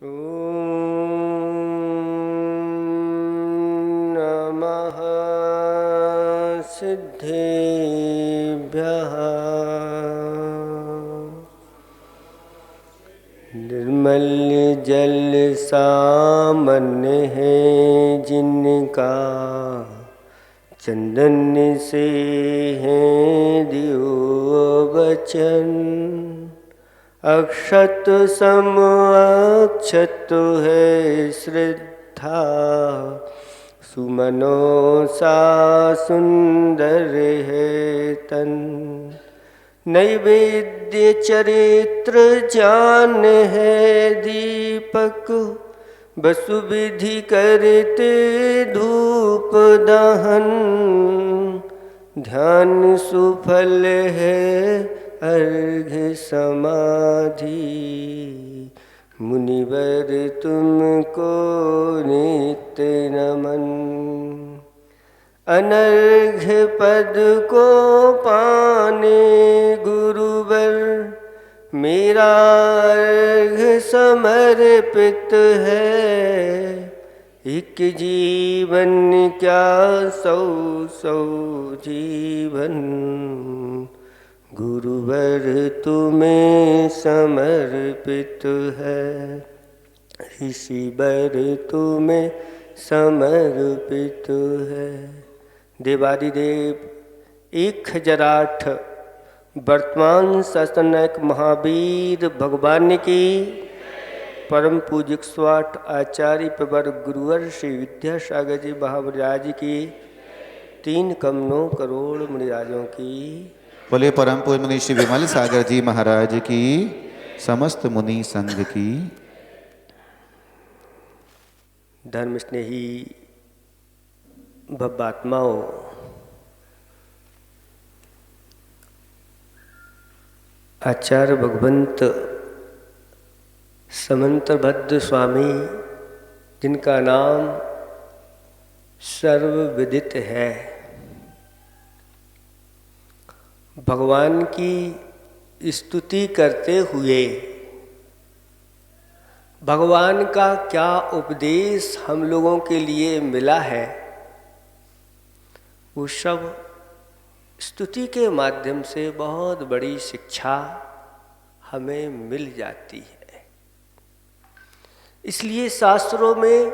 नमः सिद्धेभ्यः निर्मल्य जल सामान्य है जिनका चंदन से है दियो वचन अक्षत सम अक्षत है श्रद्धा सुमनो सा सुंदर है तन नैवेद्य चरित्र जान है दीपक वसु विधि करते धूप दहन ध्यान सुफल है अर्घ्य समाधि मुनिवर तुमको नित्य नमन अनर्घ्य पद को पाने गुरुवर मेरा अर्घ्य समर्पित है एक जीवन क्या सौ सौ जीवन गुरुवर तुम्हें समर्पित है ऋषिवर तुम्हें समर्पित है। देवादिदेव 1008 वर्तमान शासनक महावीर भगवान की परम पूज्य 108 आचार्य प्रवर गुरुवर श्री विद्यासागर जी महाराज की 3 कमलों करोड़ मुनिराजों की बोले परम पूज्य मुनि श्री विमल सागर जी महाराज की समस्त मुनि संघ की। धर्म स्नेही भव्यात्माओं, आचार्य भगवंत समंतभद्र स्वामी जिनका नाम सर्वविदित है, भगवान की स्तुति करते हुए भगवान का क्या उपदेश हम लोगों के लिए मिला है, वो सब स्तुति के माध्यम से बहुत बड़ी शिक्षा हमें मिल जाती है। इसलिए शास्त्रों में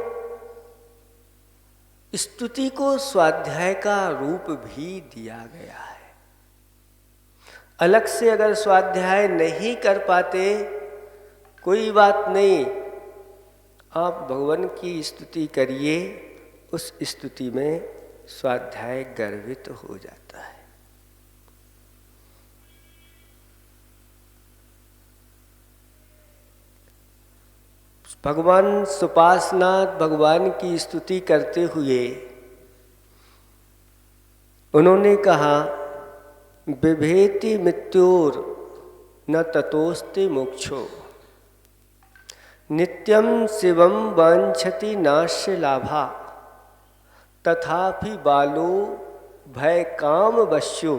स्तुति को स्वाध्याय का रूप भी दिया गया है। अलग से अगर स्वाध्याय नहीं कर पाते कोई बात नहीं, आप भगवान की स्तुति करिए, उस स्तुति में स्वाध्याय गर्वित हो जाता है। भगवान सुपार्श्वनाथ भगवान की स्तुति करते हुए उन्होंने कहा, बिभेति मृत्योर न ततोस्ति मोक्षो नित्यं शिवं वाञ्छति नास्य लाभा तथापि बालो भय काम वश्यो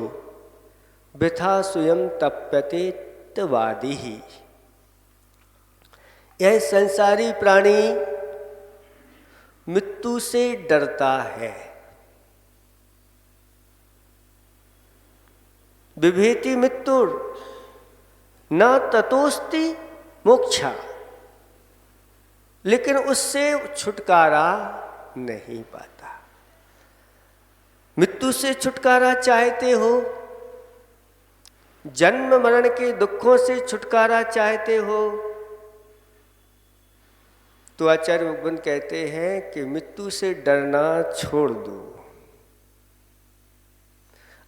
वृथा स्वयं तप्यते तवादी ही। यह संसारी प्राणी मृत्यु से डरता है। बिभेति मृत्युर न ततोस्ति मोक्षा, लेकिन उससे छुटकारा नहीं पाता। मृत्यु से छुटकारा चाहते हो, जन्म मरण के दुखों से छुटकारा चाहते हो, तो आचार्य भगवान कहते हैं कि मृत्यु से डरना छोड़ दो।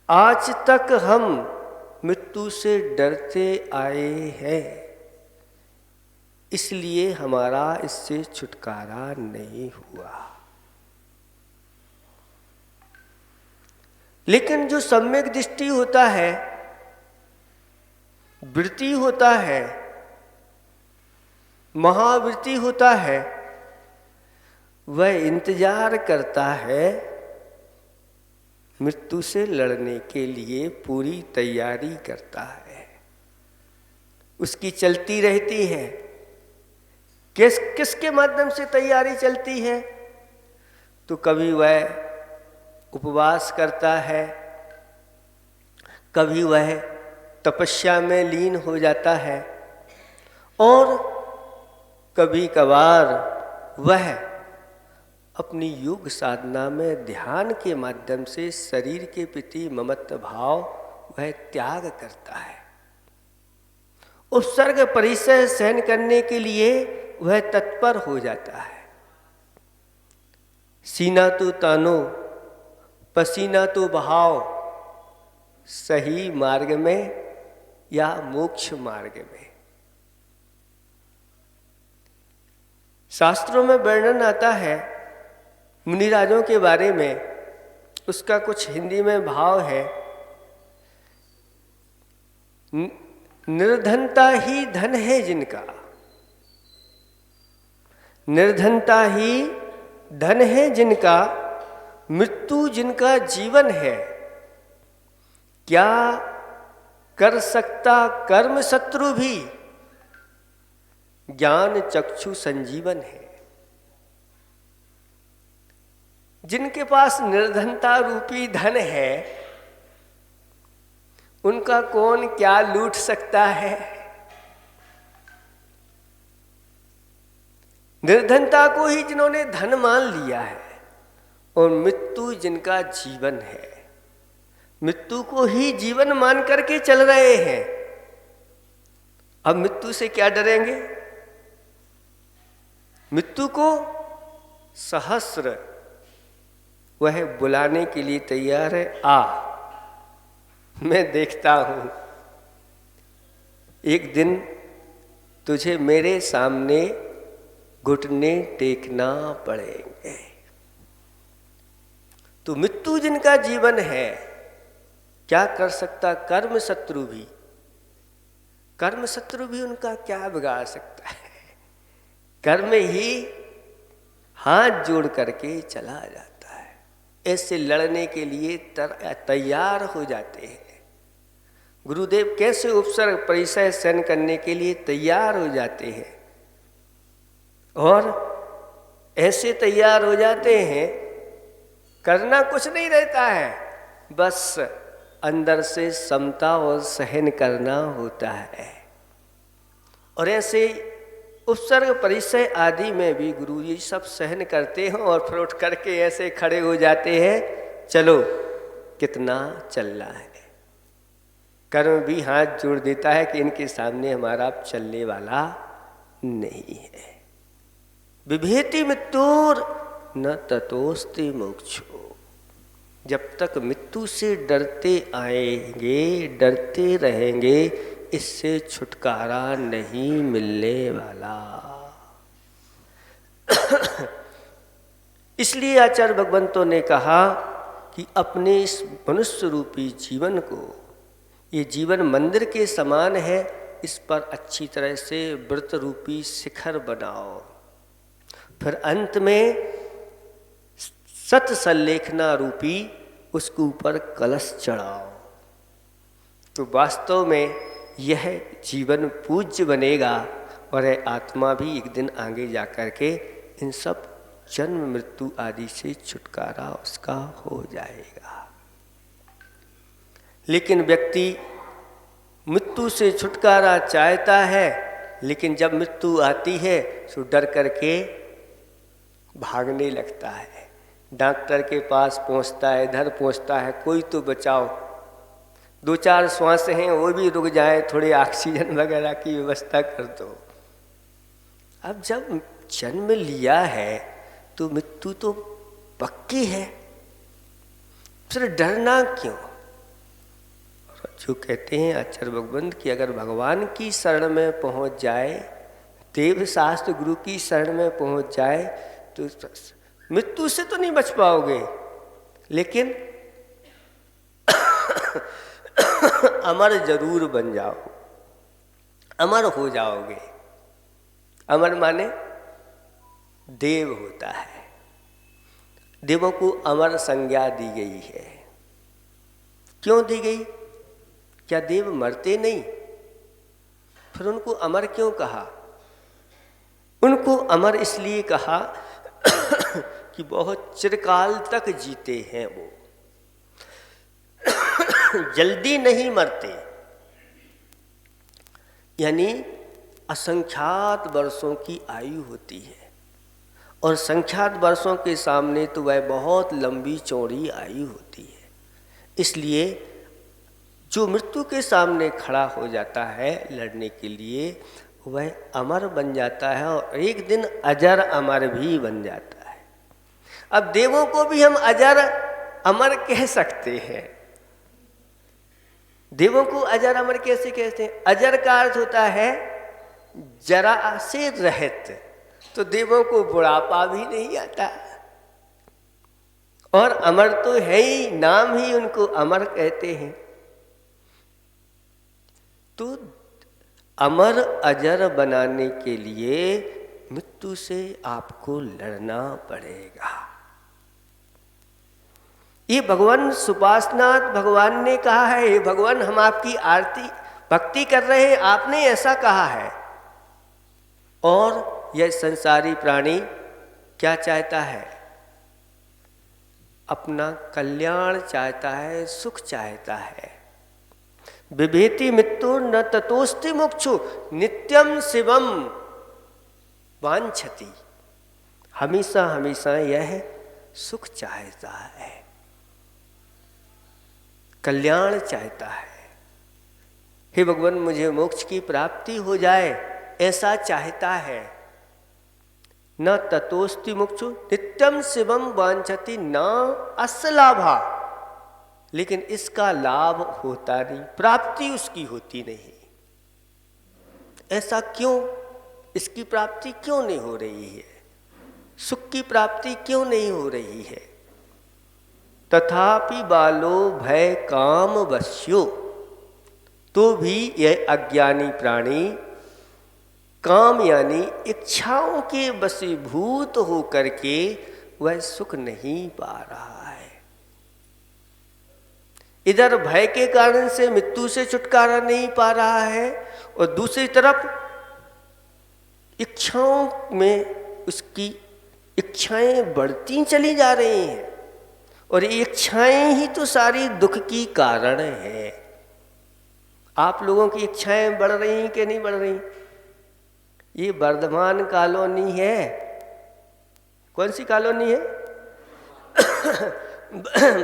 आज तक हम मृत्यु से डरते आए हैं, इसलिए हमारा इससे छुटकारा नहीं हुआ। लेकिन जो सम्यक दृष्टि होता है, वृत्ति होता है, महावृत्ति होता है, वह इंतजार करता है, मृत्यु से लड़ने के लिए पूरी तैयारी करता है, उसकी चलती रहती है। किसके माध्यम से तैयारी चलती है? तो कभी वह उपवास करता है, कभी वह तपस्या में लीन हो जाता है, और कभी कभार वह अपनी योग साधना में ध्यान के माध्यम से शरीर के प्रति ममत्व भाव वह त्याग करता है। उपसर्ग परिचय सहन करने के लिए वह तत्पर हो जाता है। सीना तो तानो पसीना तो बहाओ, सही मार्ग में या मोक्ष मार्ग में। शास्त्रों में वर्णन आता है मुनिराजों के बारे में, उसका कुछ हिंदी में भाव है, निर्धनता ही धन है जिनका, निर्धनता ही धन है जिनका, मृत्यु जिनका जीवन है, क्या कर सकता कर्म शत्रु भी, ज्ञान चक्षु संजीवन है। जिनके पास निर्धनता रूपी धन है, उनका कौन क्या लूट सकता है? निर्धनता को ही जिन्होंने धन मान लिया है, और मृत्यु जिनका जीवन है, मृत्यु को ही जीवन मान करके चल रहे हैं। अब मृत्यु से क्या डरेंगे? मृत्यु को सहस्र वह बुलाने के लिए तैयार है, आ मैं देखता हूं, एक दिन तुझे मेरे सामने घुटने टेकना पड़ेंगे। तो मृत्यु जिनका जीवन है, क्या कर सकता कर्म शत्रु भी, कर्म शत्रु भी उनका क्या बिगाड़ सकता है? कर्म ही हाथ जोड़ करके चला जाता है, ऐसे लड़ने के लिए तैयार हो जाते हैं। गुरुदेव कैसे उपसर्ग परिचय सहन करने के लिए तैयार हो जाते हैं, और ऐसे तैयार हो जाते हैं, करना कुछ नहीं रहता है, बस अंदर से समता और सहन करना होता है। और ऐसे उपसर्ग परिचय आदि में भी गुरु जी सब सहन करते हैं, और फिर उठ करके ऐसे खड़े हो जाते हैं, चलो कितना चल रहा है। कर्म भी हाथ जोड़ देता है कि इनके सामने हमारा चलने वाला नहीं है। विभेति मृत्युर न ततोस्ति मोक्षो, जब तक मृत्यु से डरते आएंगे, डरते रहेंगे, इससे छुटकारा नहीं मिलने वाला। इसलिए आचार्य भगवंतों ने कहा कि अपने इस मनुष्य रूपी जीवन को, ये जीवन मंदिर के समान है, इस पर अच्छी तरह से व्रत रूपी शिखर बनाओ, फिर अंत में सत संलेखना रूपी उसके ऊपर कलश चढ़ाओ। तो वास्तव में यह जीवन पूज्य बनेगा, और यह आत्मा भी एक दिन आगे जाकर के इन सब जन्म मृत्यु आदि से छुटकारा उसका हो जाएगा। लेकिन व्यक्ति मृत्यु से छुटकारा चाहता है, लेकिन जब मृत्यु आती है तो डर करके भागने लगता है, डॉक्टर के पास पहुंचता है, इधर पहुंचता है, कोई तो बचाओ, 2-4 श्वास हैं वो भी रुक जाए, थोड़ी ऑक्सीजन वगैरह की व्यवस्था कर दो। अब जब जन्म लिया है तो मृत्यु तो पक्की है, फिर डरना क्यों? जो कहते हैं आचार्य भगवंत कि अगर भगवान की शरण में पहुंच जाए, देव शास्त्र गुरु की शरण में पहुंच जाए, तो मृत्यु से तो नहीं बच पाओगे, लेकिन अमर जरूर बन जाओ, अमर हो जाओगे। अमर माने देव होता है, देवों को अमर संज्ञा दी गई है। क्यों दी गई? क्या देव मरते नहीं? फिर उनको अमर क्यों कहा? उनको अमर इसलिए कहा कि बहुत चिरकाल तक जीते हैं वो, जल्दी नहीं मरते, यानी असंख्यात वर्षों की आयु होती है, और संख्यात वर्षों के सामने तो वह बहुत लंबी चौड़ी आयु होती है। इसलिए जो मृत्यु के सामने खड़ा हो जाता है लड़ने के लिए, वह अमर बन जाता है और एक दिन अजर अमर भी बन जाता है। अब देवों को भी हम अजर अमर कह सकते हैं। देवों को अजर अमर कैसे कहते हैं? अजर का अर्थ होता है जरा से रहित, तो देवों को बुढ़ापा भी नहीं आता, और अमर तो है ही, नाम ही उनको अमर कहते हैं। तो अमर अजर बनाने के लिए मृत्यु से आपको लड़ना पड़ेगा। ये भगवान सुपार्श्वनाथ भगवान ने कहा है, हे भगवान हम आपकी आरती भक्ति कर रहे हैं, आपने ऐसा कहा है। और यह संसारी प्राणी क्या चाहता है? अपना कल्याण चाहता है, सुख चाहता है। बिभेति मृत्यु न ततोस्ति मुक्षु नित्यम शिवम वांछति। हमेशा हमेशा यह सुख चाहता है, कल्याण चाहता है। हे भगवान मुझे मोक्ष की प्राप्ति हो जाए, ऐसा चाहता है। न ततोस्ति मुक्षु नित्यम शिवम वांछति न असलाभा, लेकिन इसका लाभ होता नहीं, प्राप्ति उसकी होती नहीं। ऐसा क्यों? इसकी प्राप्ति क्यों नहीं हो रही है? सुख की प्राप्ति क्यों नहीं हो रही है? तथापि बालो भय काम वश्यो, तो भी यह अज्ञानी प्राणी काम यानी इच्छाओं के वशीभूत होकर के वह सुख नहीं पा रहा है। इधर भय के कारण से मृत्यु से छुटकारा नहीं पा रहा है, और दूसरी तरफ इच्छाओं में उसकी इच्छाएं बढ़ती चली जा रही हैं, और ये इच्छाएं ही तो सारी दुख की कारण है। आप लोगों की इच्छाएं बढ़ रही हैं कि नहीं बढ़ रही? ये वर्धमान कॉलोनी है। कौन सी कॉलोनी है?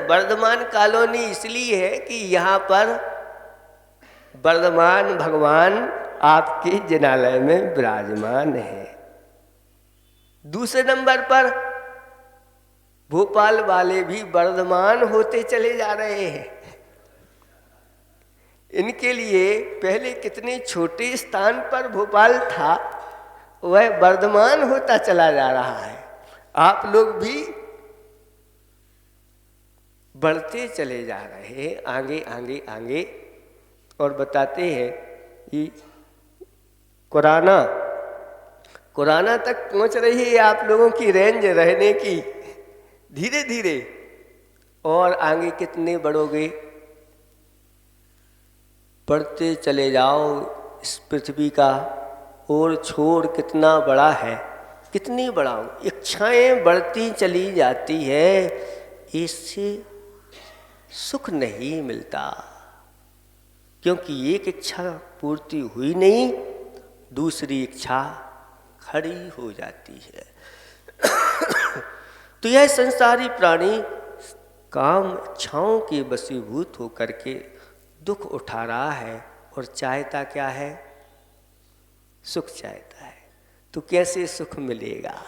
वर्धमान कॉलोनी इसलिए है कि यहाँ पर वर्धमान भगवान आपके जिनालय में विराजमान है। दूसरे नंबर पर भोपाल वाले भी वर्धमान होते चले जा रहे हैं। इनके लिए पहले कितने छोटे स्थान पर भोपाल था, वह वर्धमान होता चला जा रहा है। आप लोग भी बढ़ते चले जा रहे हैं आगे आगे आगे, और बताते हैं कि कुराना तक पहुंच रही है आप लोगों की रेंज रहने की, धीरे धीरे। और आगे कितने बढ़ोगे? बढ़ते चले जाओ। इस पृथ्वी का और छोर कितना बड़ा है, कितनी बड़ा हो। इच्छाएं बढ़ती चली जाती है, इससे सुख नहीं मिलता, क्योंकि एक इच्छा पूर्ति हुई नहीं, दूसरी इच्छा खड़ी हो जाती है। तो यह संसारी प्राणी काम इच्छाओं के वशीभूत होकर के दुख उठा रहा है, और चाहता क्या है? सुख चाहता है। तो कैसे सुख मिलेगा?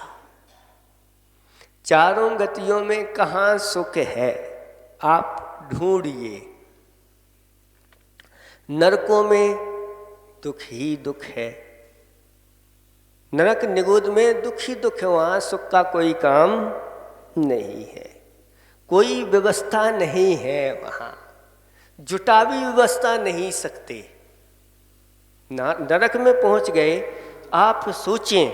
चारों गतियों में कहाँ सुख है? आप ढूंढिए। नरकों में दुख ही दुख है, नरक निगुद में दुख ही दुख है। वहाँ सुख का कोई काम नहीं है, कोई व्यवस्था नहीं है। वहाँ जुटा भी व्यवस्था नहीं सकते। नरक में पहुंच गए। आप सोचें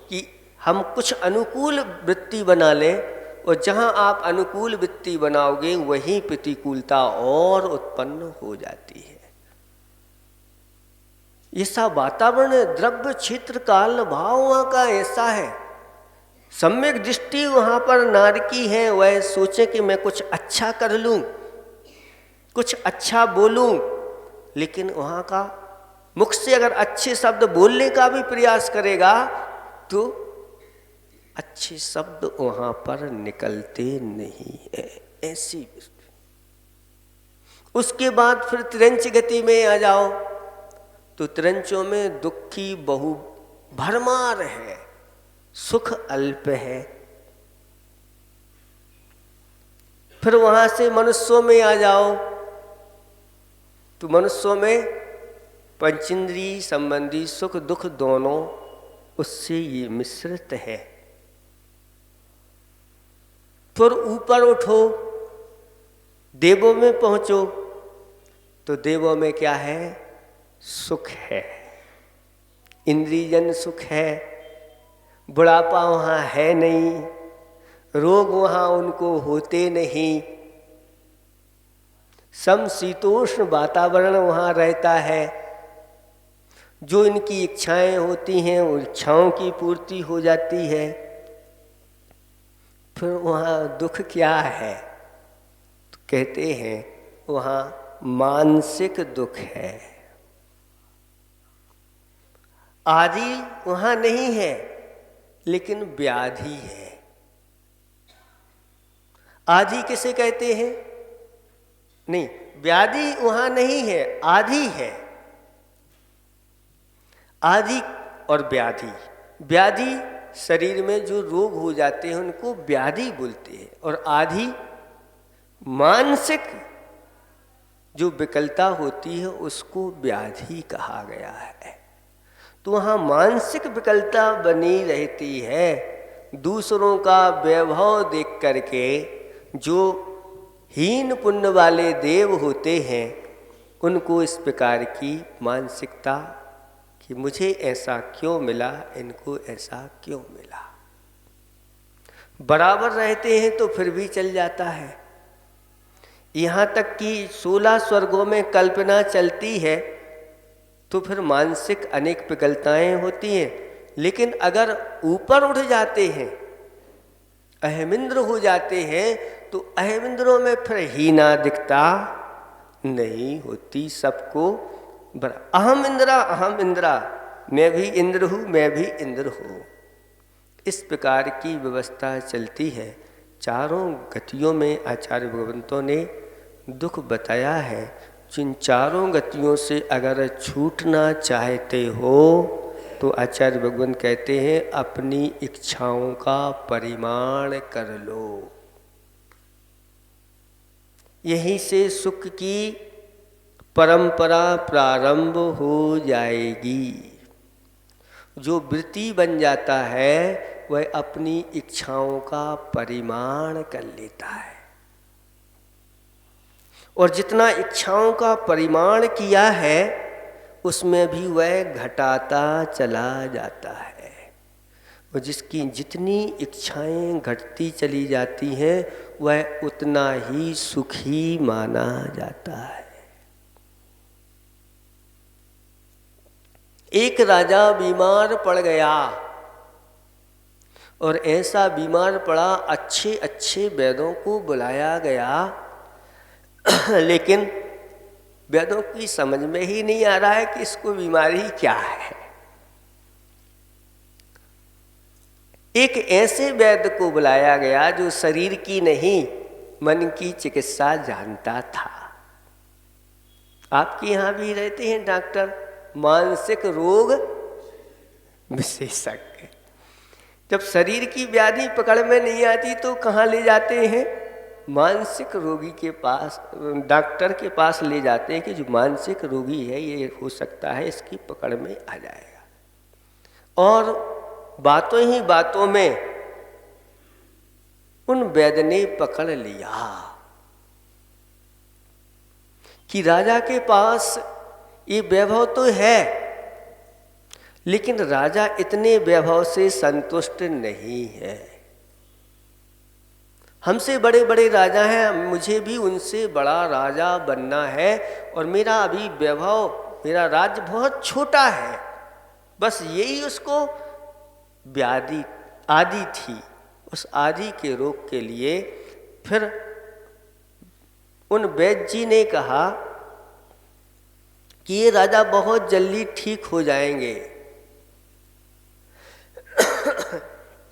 कि हम कुछ अनुकूल वृत्ति बना लें, और जहां आप अनुकूल वृत्ति बनाओगे वहीं प्रतिकूलता और उत्पन्न हो जाती है। ऐसा वातावरण, द्रव्य क्षेत्र काल भाव वहाँ का ऐसा है, सम्यक दृष्टि वहाँ पर नार की है। वह सोचे कि मैं कुछ अच्छा कर लूँ, कुछ अच्छा बोलूँ, लेकिन वहाँ का मुख से अगर अच्छे शब्द बोलने का भी प्रयास करेगा तो अच्छे शब्द वहाँ पर निकलते नहीं है। ऐसी उसके बाद फिर तिरंच गति में आ जाओ तो तिरंचों में दुखी बहु भरमार है, सुख अल्प है। फिर वहां से मनुष्यों में आ जाओ तो मनुष्यों में पंचेंद्रिय संबंधी सुख दुख दोनों उससे ये मिश्रित है। फिर ऊपर उठो, देवों में पहुंचो तो देवों में क्या है? सुख है, इंद्रियजन सुख है, बुढ़ापा वहाँ है नहीं, रोग वहाँ उनको होते नहीं, समशीतोष्ण वातावरण वहाँ रहता है। जो इनकी इच्छाएं होती हैं वो इच्छाओं की पूर्ति हो जाती है। फिर वहाँ दुख क्या है? तो कहते हैं वहाँ मानसिक दुख है। आदि वहाँ नहीं है लेकिन व्याधि है। आदि किसे कहते हैं? नहीं, व्याधि वहाँ नहीं है, आदि है। आदि और व्याधि, व्याधि शरीर में जो रोग हो जाते हैं उनको व्याधि बोलते हैं, और आदि मानसिक जो विकलता होती है उसको व्याधि कहा गया है। तो वहाँ मानसिक विकलता बनी रहती है। दूसरों का वैभव देख करके जो हीन पुण्य वाले देव होते हैं उनको इस प्रकार की मानसिकता कि मुझे ऐसा क्यों मिला, इनको ऐसा क्यों मिला। बराबर रहते हैं तो फिर भी चल जाता है। यहाँ तक कि 16 स्वर्गों में कल्पना चलती है तो फिर मानसिक अनेक विकलताएं होती हैं। लेकिन अगर ऊपर उठ जाते हैं, अहमिंद्र हो जाते हैं, तो अहमिंद्रों में फिर हीना दिखता नहीं होती, सबको बड़ा। अहम इंद्रा, मैं भी इंद्र हूँ, मैं भी इंद्र हूँ। इस प्रकार की व्यवस्था चलती है। चारों गतियों में आचार्य भगवंतों ने दुख बताया है। जिन चारों गतियों से अगर छूटना चाहते हो तो आचार्य भगवंत कहते हैं अपनी इच्छाओं का परिमाण कर लो। यहीं से सुख की परंपरा प्रारंभ हो जाएगी। जो वृत्ति बन जाता है वह अपनी इच्छाओं का परिमाण कर लेता है, और जितना इच्छाओं का परिमाण किया है उसमें भी वह घटाता चला जाता है। और जिसकी जितनी इच्छाएं घटती चली जाती हैं वह उतना ही सुखी माना जाता है। एक राजा बीमार पड़ गया, और ऐसा बीमार पड़ा, अच्छे अच्छे वैद्यों को बुलाया गया, लेकिन वैद्यों की समझ में ही नहीं आ रहा है कि इसको बीमारी क्या है। एक ऐसे वैद्य को बुलाया गया जो शरीर की नहीं मन की चिकित्सा जानता था। आपके यहाँ भी रहते हैं डॉक्टर, मानसिक रोग विशेषज्ञ। जब शरीर की व्याधि पकड़ में नहीं आती तो कहाँ ले जाते हैं? मानसिक रोगी के पास, डॉक्टर के पास ले जाते हैं कि जो मानसिक रोगी है ये हो सकता है इसकी पकड़ में आ जाएगा। और बातों ही बातों में उन वैद्य ने पकड़ लिया कि राजा के पास ये वैभव तो है, लेकिन राजा इतने वैभव से संतुष्ट नहीं है। हमसे बड़े बड़े राजा हैं, मुझे भी उनसे बड़ा राजा बनना है, और मेरा अभी वैभव मेरा राज्य बहुत छोटा है। बस यही उसको व्याधि आदि थी। उस आदि के रोग के लिए फिर उन वैद्य जी ने कहा कि ये राजा बहुत जल्दी ठीक हो जाएंगे,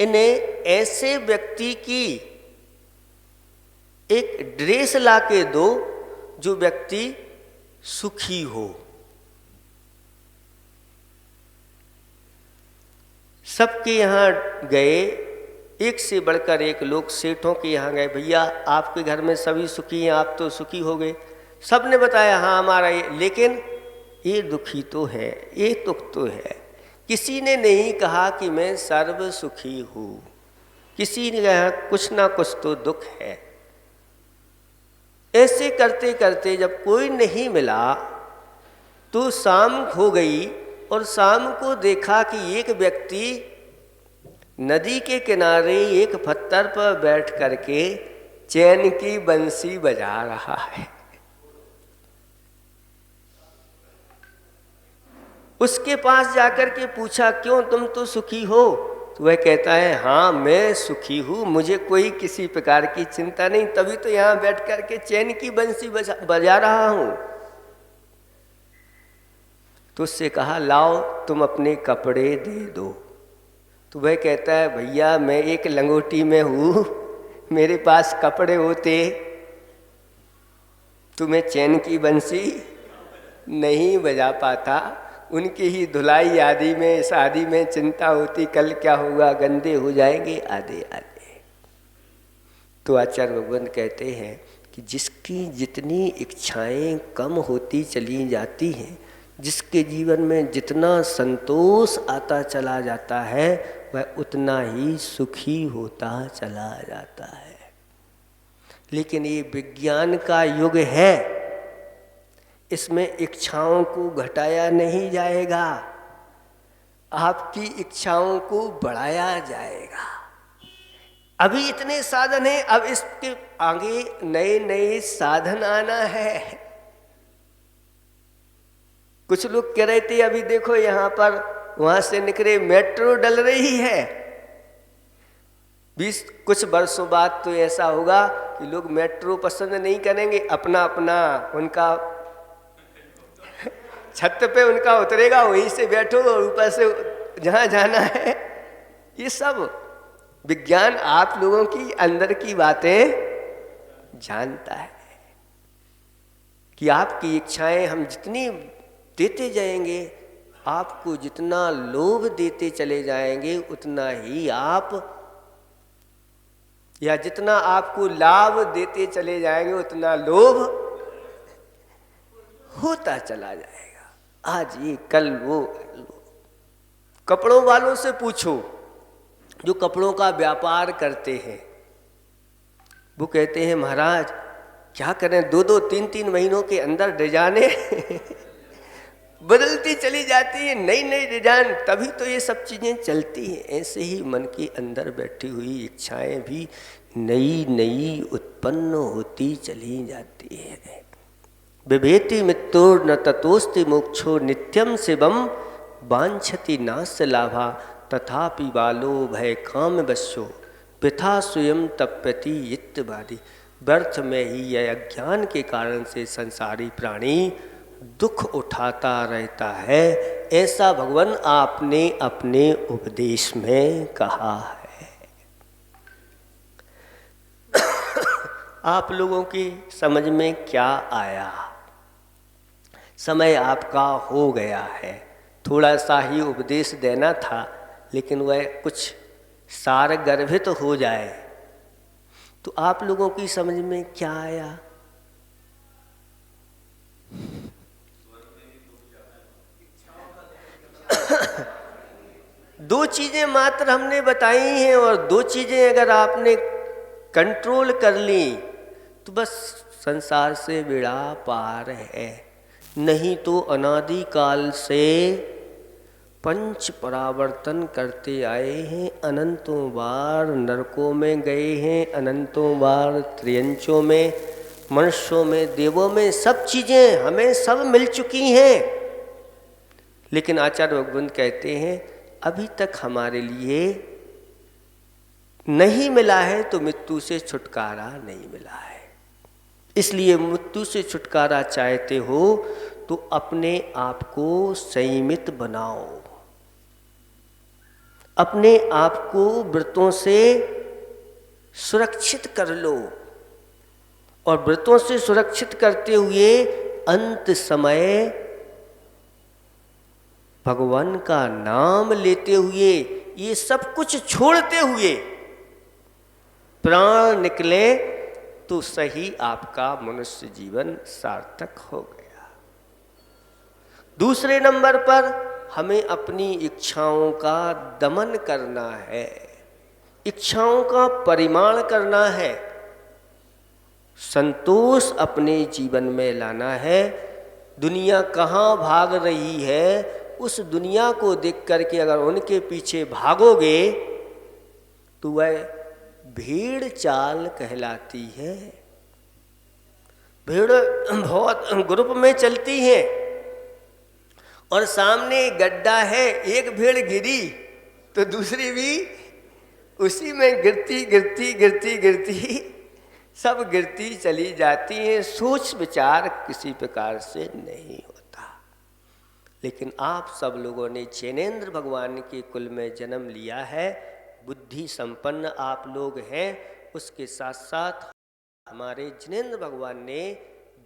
इन्हें ऐसे व्यक्ति की एक ड्रेस ला के दो जो व्यक्ति सुखी हो। सबके यहाँ गए, एक से बढ़कर एक लोग सेठों के यहाँ गए, भैया आपके घर में सभी सुखी हैं, आप तो सुखी हो गए। सब ने बताया हाँ हमारा ये, लेकिन ये दुखी तो है, ये दुख तो है। किसी ने नहीं कहा कि मैं सर्व सुखी हूँ, किसी ने कहा कुछ ना कुछ तो दुख है। ऐसे करते करते जब कोई नहीं मिला तो शाम हो गई और शाम को देखा कि एक व्यक्ति नदी के किनारे एक पत्थर पर बैठ करके चैन की बंसी बजा रहा है। उसके पास जाकर के पूछा क्यों तुम तो सुखी हो? तो वह कहता है हाँ मैं सुखी हूँ, मुझे कोई किसी प्रकार की चिंता नहीं, तभी तो यहाँ बैठ करके चैन की बंसी बजा रहा हूँ। तो उससे कहा लाओ तुम अपने कपड़े दे दो। तो वह कहता है भैया मैं एक लंगोटी में हूँ, मेरे पास कपड़े होते तो मैं चैन की बंसी नहीं बजा पाता। उनकी ही धुलाई आदि में शादी में चिंता होती, कल क्या होगा, गंदे हो जाएंगे आदि आदि। तो आचार्य भगवान कहते हैं कि जिसकी जितनी इच्छाएं कम होती चली जाती हैं, जिसके जीवन में जितना संतोष आता चला जाता है, वह उतना ही सुखी होता चला जाता है। लेकिन ये विज्ञान का युग है, इसमें इच्छाओं को घटाया नहीं जाएगा, आपकी इच्छाओं को बढ़ाया जाएगा। अभी इतने साधन हैं, अब इसके आगे नए नए साधन आना है। कुछ लोग कह रहे थे अभी देखो यहाँ पर वहां से निकले मेट्रो डल रही है, 20 कुछ वर्षों बाद तो ऐसा होगा कि लोग मेट्रो पसंद नहीं करेंगे, अपना अपना उनका छत पे उनका उतरेगा, वहीं से बैठो और ऊपर से जहाँ जाना है। ये सब विज्ञान आप लोगों की अंदर की बातें जानता है कि आपकी इच्छाएं हम जितनी देते जाएंगे, आपको जितना लोभ देते चले जाएंगे उतना ही आप, या जितना आपको लाभ देते चले जाएंगे उतना लोभ होता चला जाएगा। आज ये कल वो। कपड़ों वालों से पूछो जो कपड़ों का व्यापार करते हैं, वो कहते हैं महाराज क्या करें, 2-2, 3-3 महीनों के अंदर डिजाइनें बदलती चली जाती है, नई नई डिजाइन, तभी तो ये सब चीजें चलती हैं। ऐसे ही मन के अंदर बैठी हुई इच्छाएं भी नई नई उत्पन्न होती चली जाती है। बिभेति मित्रोर न ततोस्ति मोक्षो नित्यम शिवम वांछति नास्य लाभा तथापि बालो भय काम वश्यो पिथा स्वयं तप्यति इत्यवादी। व्यर्थ में ही यह अज्ञान के कारण से संसारी प्राणी दुख उठाता रहता है, ऐसा भगवान आपने अपने उपदेश में कहा है। आप लोगों की समझ में क्या आया? समय आपका हो गया है, थोड़ा सा ही उपदेश देना था, लेकिन वह कुछ सार गर्भित हो जाए तो आप लोगों की समझ में क्या आया? दो चीजें मात्र हमने बताई हैं, और दो चीजें अगर आपने कंट्रोल कर ली तो बस संसार से बेड़ा पार है। नहीं तो अनादि काल से पंच परावर्तन करते आए हैं, अनंतों बार नरकों में गए हैं, अनंतों बार त्रियंचों में, मनुष्यों में, देवों में, सब चीजें हमें सब मिल चुकी हैं। लेकिन आचार्य भगवंत कहते हैं अभी तक हमारे लिए नहीं मिला है तो मृत्यु से छुटकारा नहीं मिला है। इसलिए मृत्यु से छुटकारा चाहते हो तो अपने आप को संयमित बनाओ, अपने आप को व्रतों से सुरक्षित कर लो, और व्रतों से सुरक्षित करते हुए अंत समय भगवान का नाम लेते हुए, ये सब कुछ छोड़ते हुए प्राण निकले तो सही आपका मनुष्य जीवन सार्थक हो गया। दूसरे नंबर पर हमें अपनी इच्छाओं का दमन करना है, इच्छाओं का परिमाण करना है, संतोष अपने जीवन में लाना है। दुनिया कहाँ भाग रही है, उस दुनिया को देख करके अगर उनके पीछे भागोगे तो वह भीड़ चाल कहलाती है। भीड़ बहुत ग्रुप में चलती है और सामने गड्ढा है, एक भीड़ गिरी तो दूसरी भी उसी में गिरती गिरती गिरती गिरती सब गिरती चली जाती हैं। सोच विचार किसी प्रकार से नहीं होता। लेकिन आप सब लोगों ने जैनेन्द्र भगवान के कुल में जन्म लिया है, बुद्धि संपन्न आप लोग हैं। उसके साथ साथ हमारे जैनेन्द्र भगवान ने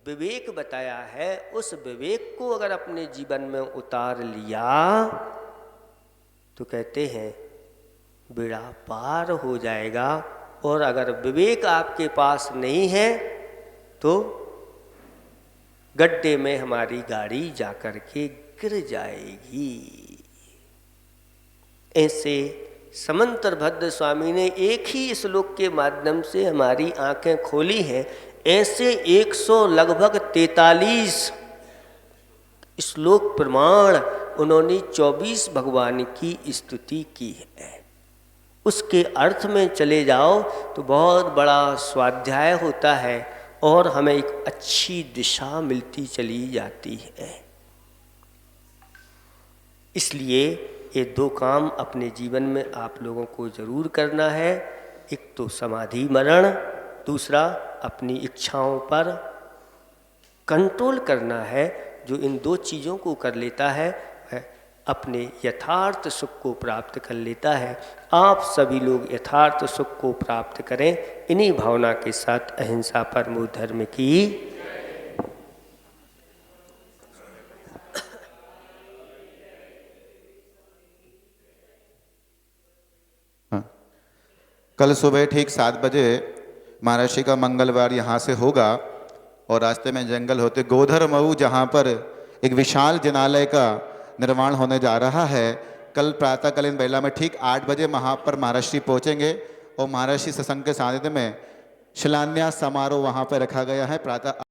विवेक बताया है, उस विवेक को अगर अपने जीवन में उतार लिया तो कहते हैं बेड़ा पार हो जाएगा। और अगर विवेक आपके पास नहीं है तो गड्ढे में हमारी गाड़ी जाकर के गिर जाएगी। ऐसे समंतर भद्र स्वामी ने एक ही श्लोक के माध्यम से हमारी आंखें खोली हैं। ऐसे 100 लगभग 43 श्लोक प्रमाण उन्होंने 24 भगवान की स्तुति की है। उसके अर्थ में चले जाओ तो बहुत बड़ा स्वाध्याय होता है और हमें एक अच्छी दिशा मिलती चली जाती है। इसलिए ये दो काम अपने जीवन में आप लोगों को जरूर करना है। एक तो समाधि मरण, दूसरा अपनी इच्छाओं पर कंट्रोल करना है। जो इन दो चीज़ों को कर लेता है वह अपने यथार्थ सुख को प्राप्त कर लेता है। आप सभी लोग यथार्थ सुख को प्राप्त करें। इन्हीं भावना के साथ अहिंसा परमो धर्म की। कल सुबह ठीक 7 बजे महाराष्ट्र का मंगलवार यहाँ से होगा और रास्ते में जंगल होते गोधर मऊ, जहाँ पर एक विशाल जनालय का निर्माण होने जा रहा है। कल प्रातःकालीन बेला में ठीक 8 बजे वहाँ पर महाराष्ट्री पहुँचेंगे और महाराष्ट्री सत्संग के सानिध्य में शिलान्यास समारोह वहाँ पर रखा गया है। प्रातः